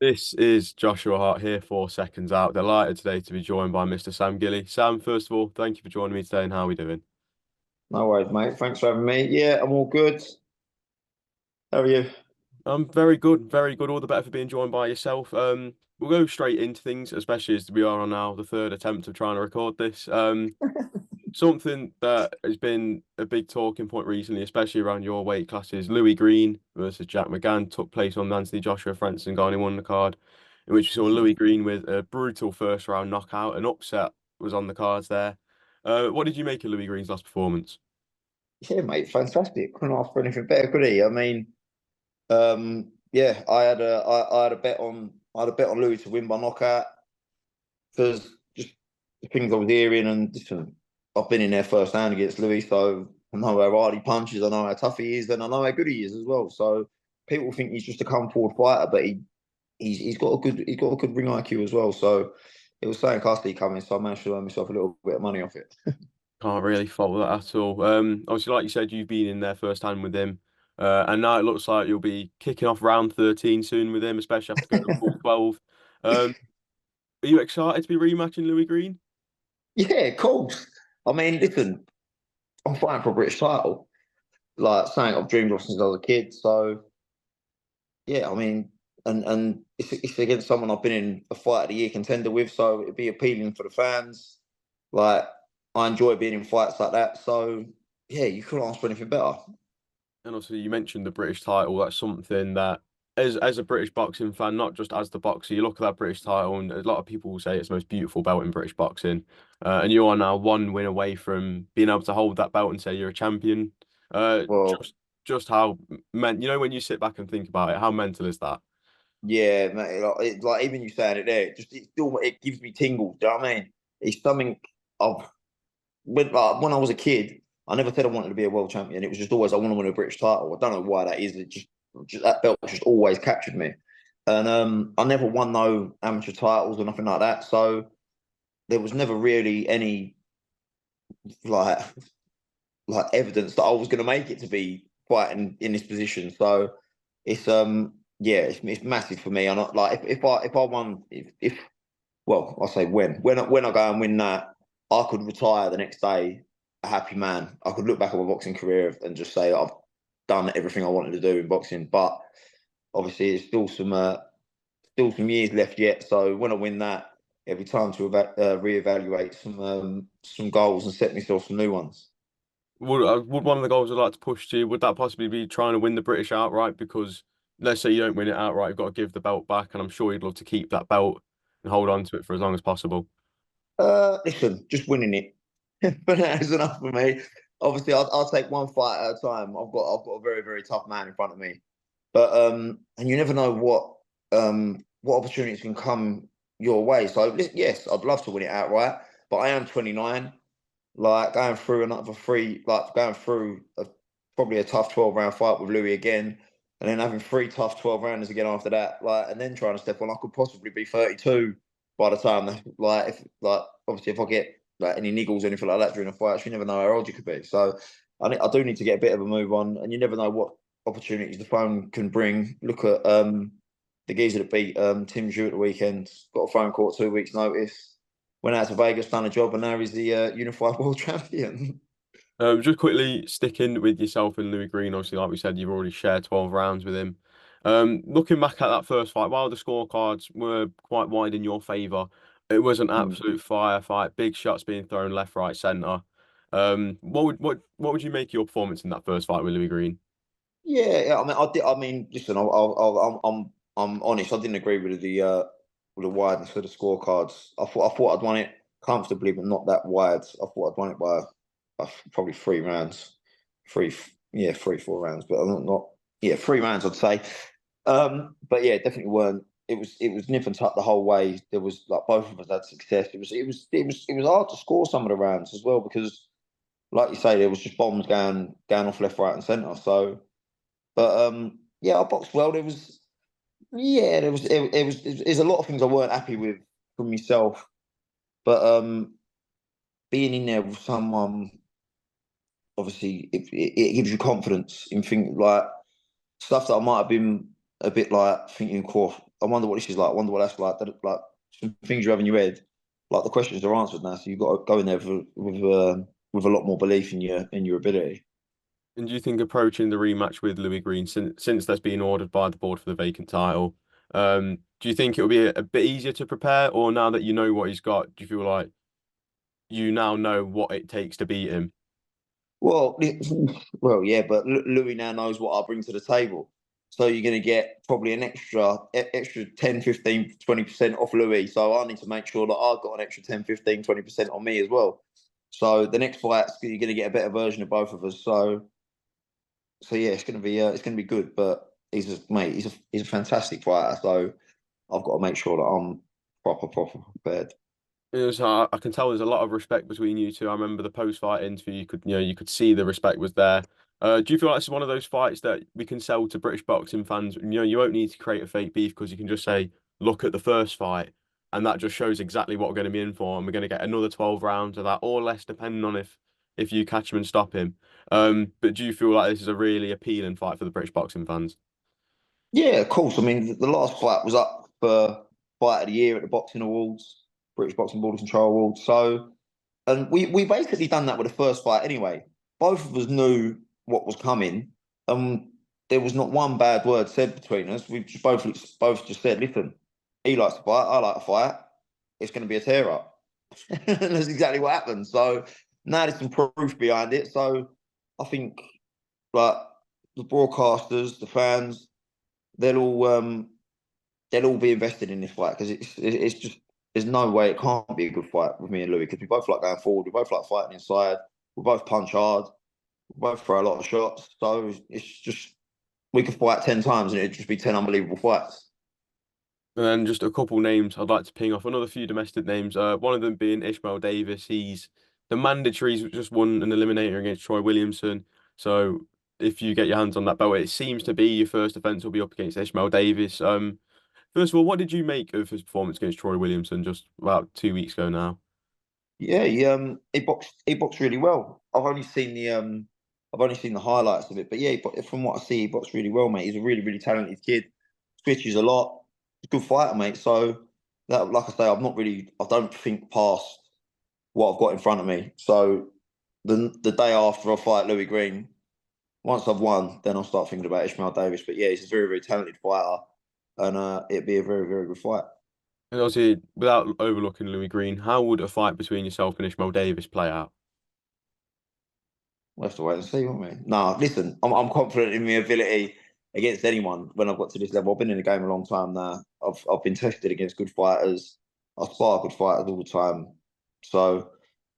This is Joshua Hart here for Seconds Out. Delighted today to be joined by Mr. Sam Gilley. Sam, first of all, thank you for joining me today and how are we doing? No worries, mate. Thanks for having me. Yeah, I'm all good. How are you? I'm very good, very good. All the better for being joined by yourself. We'll go straight into things, especially as we are on now the third attempt of trying to record this. Something that has been a big talking point recently, especially around your weight classes, Louis Greene versus Jack McGann took place on Anthony Joshua Francis Ngannou won the card, in which we saw Louis Greene with a brutal first round knockout. An upset was on the cards there. What did you make of Louis Greene's last performance? Yeah, mate. Fantastic. Couldn't ask for anything better, could he? I mean, yeah, I had a bet on Louis to win by knockout because just the things I was hearing and listen, I've been in there first hand against Louis, so I know how hard he punches, I know how tough he is, and I know how good he is as well. So people think he's just a come forward fighter, but he's got a good ring IQ as well. So it was something costly coming, so I managed to earn myself a little bit of money off it. Can't really fault that at all. Obviously, like you said, you've been in there first hand with him, and now it looks like you'll be kicking off round 13 soon with him, especially after going to full 12. Are you excited to be rematching Louis Greene? Yeah, of course. I mean, listen, I'm fighting for a British title, like something I've dreamed of since I was a kid. So yeah, I mean, and it's against someone I've been in a fight of the year contender with, so it'd be appealing for the fans. Like I enjoy being in fights like that. So yeah, you couldn't ask for anything better. And also, you mentioned the British title. That's something that, as a British boxing fan, not just as the boxer, you look at that British title, and a lot of people will say it's the most beautiful belt in British boxing. And you are now one win away from being able to hold that belt and say you're a champion. Uh, Well, just, just how when you sit back and think about it, how mental is that? yeah, mate, like even you saying it there, it gives me tingles. Do you know what I mean? It's something I've when I was a kid, I never said I wanted to be a world champion. It was just always I want to win a British title. I don't know why that is. Just that belt just always captured me, and I never won no amateur titles or nothing like that. So there was never really any like like evidence that I was going to make it to be fighting in this position. So it's yeah, it's massive for me. I'm not like if I won if well, I'll say when I go and win that, I could retire the next day a happy man. I could look back at my boxing career and just say I've done everything I wanted to do in boxing. But obviously, there's still some years left yet. So when I win that, it'll be time to reevaluate some goals and set myself some new ones. Would one of the goals I'd like to push to, would that possibly be trying to win the British outright? Because let's say you don't win it outright, you've got to give the belt back, and I'm sure you'd love to keep that belt and hold on to it for as long as possible. Listen, just winning it, but that is enough for me. Obviously, I'll take one fight at a time. I've got a very very tough man in front of me, but and you never know what opportunities can come your way. So yes, I'd love to win it outright, but I am 29. Like going through another three, like going through probably a tough 12 round fight with Louis again, and then having three tough 12 rounders again after that, like, and then trying to step on, I could possibly be 32 by the time that, like, if like obviously if I get like any niggles or anything like that during a fight, you never know how old you could be. So I do need to get a bit of a move on, and you never know what opportunities the phone can bring. Look at the geezer that beat Tszyu at the weekend. Got a phone call at 2 weeks' notice. Went out to Vegas, done a job, and now he's the unified world champion. Just quickly sticking with yourself and Louis Greene, obviously, like we said, you've already shared 12 rounds with him. Looking back at that first fight, while the scorecards were quite wide in your favour, it was an absolute firefight, big shots being thrown left, right, centre. What would you make of your performance in that first fight with Louis Greene? Yeah. I mean, I did. I mean, listen, I'm honest. I didn't agree with the wideness of the scorecards. I thought I'd won it comfortably, but not that wide. I thought I'd won it by probably 3 rounds, yeah, 3 4 rounds, but I'm not yeah, 3 rounds I'd say. But yeah, definitely weren't. It was nip and tuck the whole way. There was like both of us had success. It was hard to score some of the rounds as well because, like you say, there was just bombs going off left, right, and centre. So, but yeah, I boxed well. There's a lot of things I weren't happy with from myself, but being in there with someone, obviously, it gives you confidence in things like stuff that I might have been. a bit like thinking, Crawford, I wonder what this is like. I wonder what that's like. Like some things you have in your head, like the questions are answered now. So you've got to go in there with a lot more belief in your ability. And do you think approaching the rematch with Louis Greene, since that's been ordered by the board for the vacant title, do you think it'll be a bit easier to prepare, or now that you know what he's got, do you feel like you now know what it takes to beat him? Well, well, yeah, but Louis now knows what I bring to the table. So you're going to get probably an extra 10, 15, 20% off Louis. So I need to make sure that I've got an extra 10, 15, 20% on me as well. So the next fight, you're going to get a better version of both of us. So yeah, it's going to be good. But he's a fantastic fighter. So I've got to make sure that I'm proper prepared. I can tell there's a lot of respect between you two. I remember the post-fight interview. You could see the respect was there. Do you feel like this is one of those fights that we can sell to British boxing fans? You won't need to create a fake beef because you can just say, look at the first fight, and that just shows exactly what we're going to be in for, and we're going to get another 12 rounds of that or less, depending on if you catch him and stop him. But do you feel like this is a really appealing fight for the British boxing fans? Yeah, of course. I mean, the last fight was up for fight of the year at the Boxing Awards, British Boxing Board Control Awards. So, and we basically done that with the first fight anyway. Both of us knew what was coming. There was not one bad word said between us. We just both just said, "Listen, he likes to fight. I like to fight. It's going to be a tear up." And that's exactly what happened. So now there's some proof behind it. So I think like the broadcasters, the fans, they'll all um, they'll all be invested in this fight because it's just there's no way it can't be a good fight with me and Louis because we both like going forward, we both like fighting inside, we both punch hard, we both throw a lot of shots. So it's just we could fight 10 times and it'd just be 10 unbelievable fights. And then just a couple names I'd like to ping off. Another few domestic names. One of them being Ishmael Davis. He's the mandatory. He's just won an eliminator against Troy Williamson. So if you get your hands on that belt, it seems to be your first defense will be up against Ishmael Davis. First of all, what did you make of his performance against Troy Williamson just about 2 weeks ago now? Yeah, he boxed really well. I've only seen the highlights of it, but yeah, from what I see, he boxed really well, mate. He's a really talented kid. Switches a lot. He's a good fighter, mate. So that, like I say, I don't think past what I've got in front of me. So the day after I fight Louis Greene, once I've won, then I'll start thinking about Ishmael Davis. But yeah, he's a very talented fighter, and it'd be a very good fight. And obviously, without overlooking Louis Greene, how would a fight between yourself and Ishmael Davis play out? We'll have to wait and see, won't we? No, listen, I'm confident in my ability against anyone when I've got to this level. I've been in the game a long time now. I've been tested against good fighters. I spar good fighters all the time, so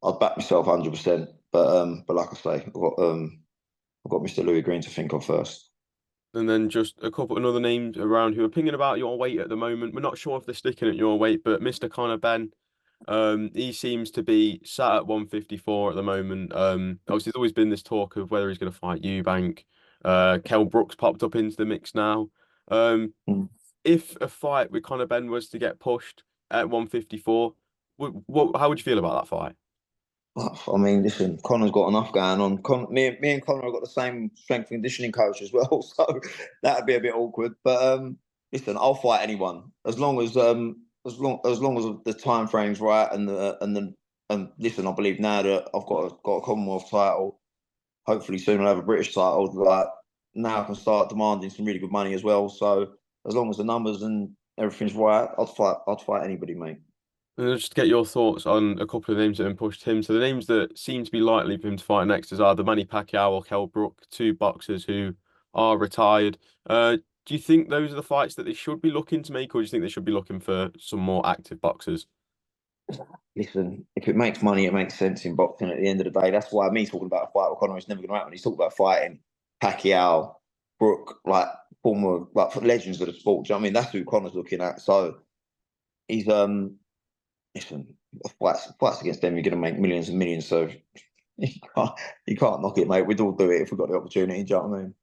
I'd back myself 100%. But like I say, I've got Mr. Louis Greene to think of first. And then just a couple another names around who are pinging about your weight at the moment. We're not sure if they're sticking at your weight, but Mr. Conor Benn, he seems to be sat at 154 at the moment. Obviously, there's always been this talk of whether he's going to fight Eubank. Kell Brook's popped up into the mix now. Um, Mm. if a fight with Conor Benn was to get pushed at 154, how would you feel about that fight? I mean, listen, Connor's got enough going on. Me and Connor have got the same strength and conditioning coach as well, so that'd be a bit awkward. But listen, I'll fight anyone as long as the time frame's right and listen, I believe now that I've got a Commonwealth title. Hopefully soon I'll have a British title. Like now I can start demanding some really good money as well. So as long as the numbers and everything's right, I'd fight anybody, mate. And just get your thoughts on a couple of names that have been pushed him. So the names that seem to be likely for him to fight next is either Manny Pacquiao or Kell Brook, two boxers who are retired. Do you think those are the fights that they should be looking to make, or do you think they should be looking for some more active boxers? Listen, if it makes money, it makes sense in boxing at the end of the day. That's why me talking about a fight with Conor is never going to happen. He's talking about fighting Pacquiao, Brook, like former like legends of the sport. Do you know what I mean? That's who Conor's looking at. So he's listen, fights against them, you're going to make millions and millions. So you can't knock it, mate. We'd all do it if we got the opportunity. Do you know what I mean?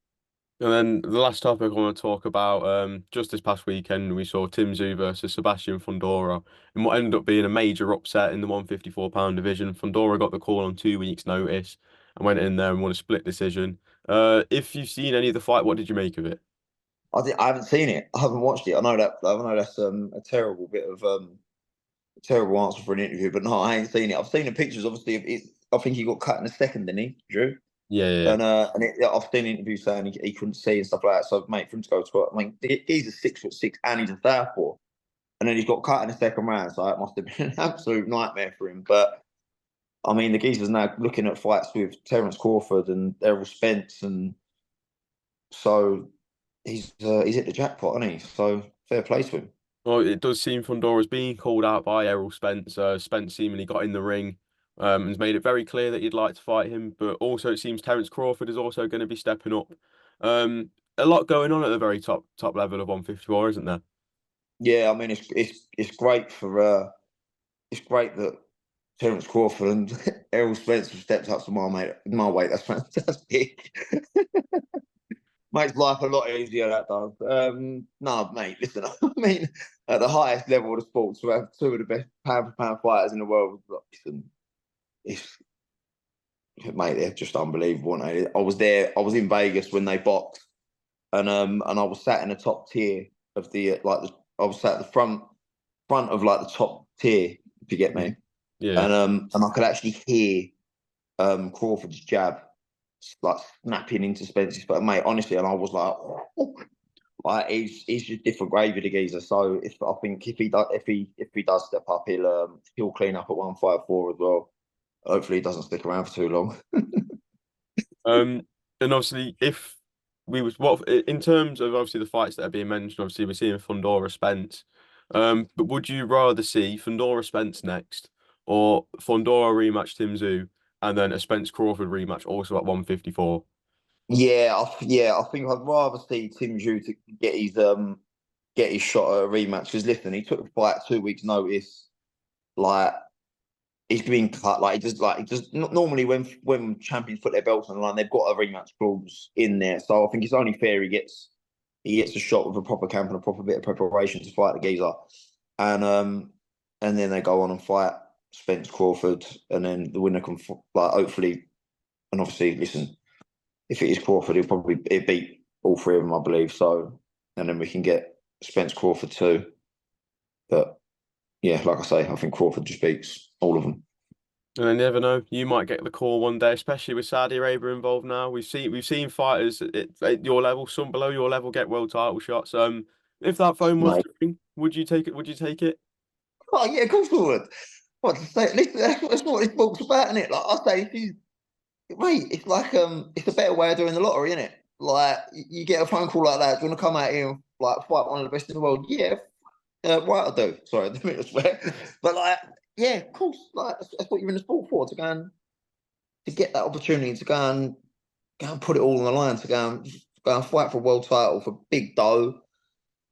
And then the last topic I want to talk about, just this past weekend, we saw Tszyu versus Sebastian Fundora in what ended up being a major upset in the 154-pound division. Fundora got the call on 2 weeks' notice and went in there and won a split decision. If you've seen any of the fight, what did you make of it? I haven't seen it. I haven't watched it. I know that's a terrible bit of a terrible answer for an interview, but no, I ain't seen it. I've seen the pictures. Obviously, of it. I think he got cut in a second, didn't he, Drew? Yeah, yeah, yeah. And I've seen interviews saying he couldn't see and stuff like that. So, mate, for him to go to it, I mean, he's a 6'6" and he's a southpaw, and then he's got cut in the second round. So it must have been an absolute nightmare for him. But I mean, the geezer's now looking at fights with Terence Crawford and Errol Spence, and so he's hit the jackpot, isn't he? So fair play to him. Well, it does seem Fundora's being called out by Errol Spence. Spence seemingly got in the ring and has made it very clear that he'd like to fight him. But also, it seems Terence Crawford is also going to be stepping up. A lot going on at the very top level of 154, isn't there? Yeah, I mean, it's great for it's great that Terence Crawford and Errol Spence have stepped up to my weight. That's fantastic. Makes life a lot easier, that does. No, mate, listen, I mean, at the highest level of the sport, to have two of the best pound-for-pound fighters in the world, listen, it's, mate, they're just unbelievable, aren't they? I was there, I was in Vegas when they boxed, and I was sat in the top tier of I was sat at the front of like the top tier, if you get me. Yeah. And I could actually hear Crawford's jab like snapping into Spence's, but mate, honestly, and I was like, oh, like he's just different gravy, the geezer. So I think if he does step up, he'll clean up at 154 as well. Hopefully, he doesn't stick around for too long. And obviously, if we was what in terms of obviously the fights that are being mentioned, obviously we're seeing Fundora Spence. But would you rather see Fundora Spence next, or Fundora rematch Tszyu, and then a Spence Crawford rematch also at 154? Yeah, I think I'd rather see Tszyu to get his shot at a rematch because listen, he took the fight 2 weeks' notice. Like he's been cut. He just normally when champions put their belts on the line, they've got a rematch clause in there. So I think it's only fair he gets a shot with a proper camp and a proper bit of preparation to fight the geezer, and then they go on and fight Spence Crawford, and then the winner can hopefully, and obviously listen, if it is Crawford, he'll beat all three of them, I believe. So, and then we can get Spence Crawford too. But yeah, like I say, I think Crawford just beats all of them. And I never know, you might get the call one day, especially with Saudi Arabia involved now. We've seen fighters at your level, some below your level, get world title shots. If that phone was Mate. to ring, would you take it? Would you take it? Oh yeah, of course I would. What to say? Listen, that's what this book's about, isn't it? Like I say, mate, it's like it's a better way of doing the lottery, isn't it? Like you get a phone call like that. Do you want to come out here and like fight one of the best in the world? Yeah, right, I do. Sorry, I didn't mean to swear. But like, yeah, of course. Like that's what you're in the sport for, to get that opportunity to go and put it all on the line, to go and fight for a world title for big dough.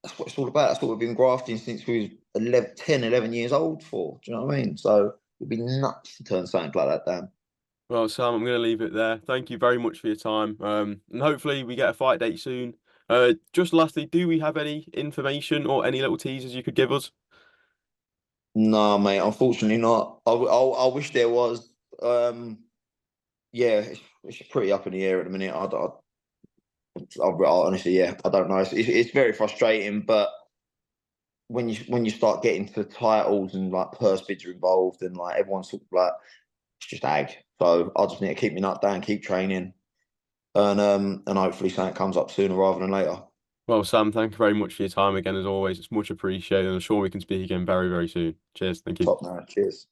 That's what it's all about. That's what we've been grafting since we was 11 years old for. Do you know what I mean? So it'd be nuts to turn something like that down. Well, Sam, I'm going to leave it there. Thank you very much for your time. And hopefully we get a fight date soon. Just lastly, do we have any information or any little teasers you could give us? No, mate. Unfortunately, not. I wish there was. Yeah, it's pretty up in the air at the minute. Honestly, yeah, I don't know. It's very frustrating, but when you start getting to titles and like purse bids are involved and like everyone's sort of like it's just ag. So I just need to keep my nut down, keep training, and hopefully something comes up sooner rather than later. Well, Sam, thank you very much for your time again, as always. It's much appreciated, and I'm sure we can speak again very, very soon. Cheers. Thank you. Top man, cheers.